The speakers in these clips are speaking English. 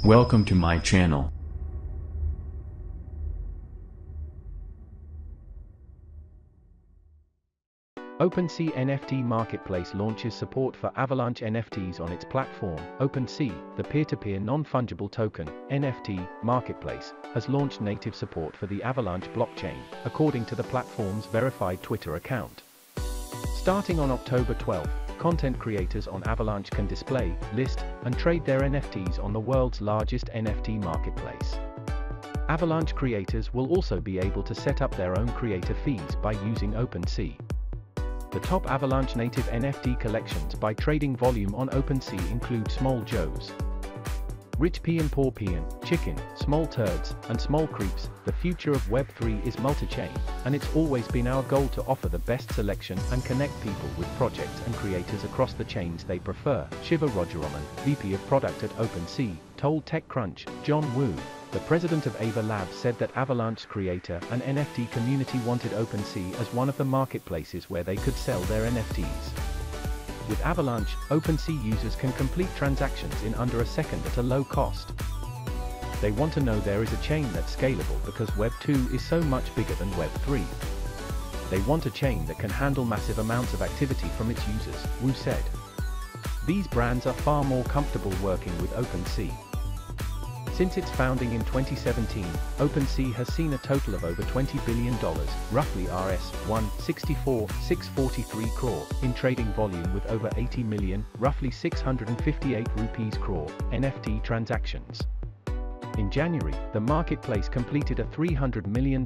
Welcome to my channel. OpenSea NFT Marketplace launches support for Avalanche NFTs on its platform. OpenSea, the peer-to-peer non-fungible token (NFT) marketplace, has launched native support for the Avalanche blockchain, according to the platform's verified Twitter account. Starting on October 12, content creators on Avalanche can display, list, and trade their NFTs on the world's largest NFT marketplace. Avalanche creators will also be able to set up their own creator fees by using OpenSea. The top Avalanche native NFT collections by trading volume on OpenSea include Small Joes, Rich Peon Poor Peon, Chicken, Small Turds, and Small Creeps. The future of Web3 is multi-chain, and it's always been our goal to offer the best selection and connect people with projects and creators across the chains they prefer, Shiva Rajaraman, VP of Product at OpenSea, told TechCrunch. John Wu, the president of Ava Labs, said that Avalanche's creator and NFT community wanted OpenSea as one of the marketplaces where they could sell their NFTs. With Avalanche, OpenSea users can complete transactions in under a second at a low cost. They want to know there is a chain that's scalable because Web 2 is so much bigger than Web 3. They want a chain that can handle massive amounts of activity from its users, Wu said. These brands are far more comfortable working with OpenSea. Since its founding in 2017, OpenSea has seen a total of over $20 billion, roughly Rs. 164,643 crore, in trading volume with over 80 million, roughly 658 rupees crore, NFT transactions. In January, the marketplace completed a $300 million,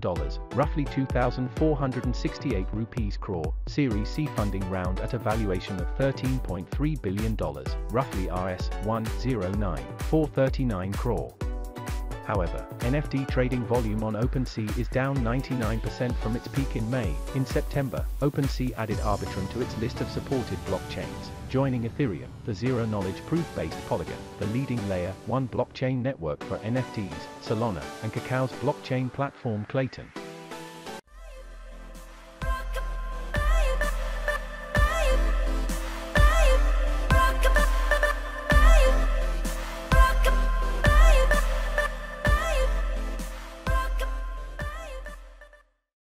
roughly 2,468 rupees crore, Series C funding round at a valuation of $13.3 billion, roughly Rs. 109,439 crore. However, NFT trading volume on OpenSea is down 99% from its peak in May. In September, OpenSea added Arbitrum to its list of supported blockchains, joining Ethereum, the zero-knowledge proof-based Polygon, the leading Layer 1 blockchain network for NFTs, Solana, and Kakao's blockchain platform Clayton.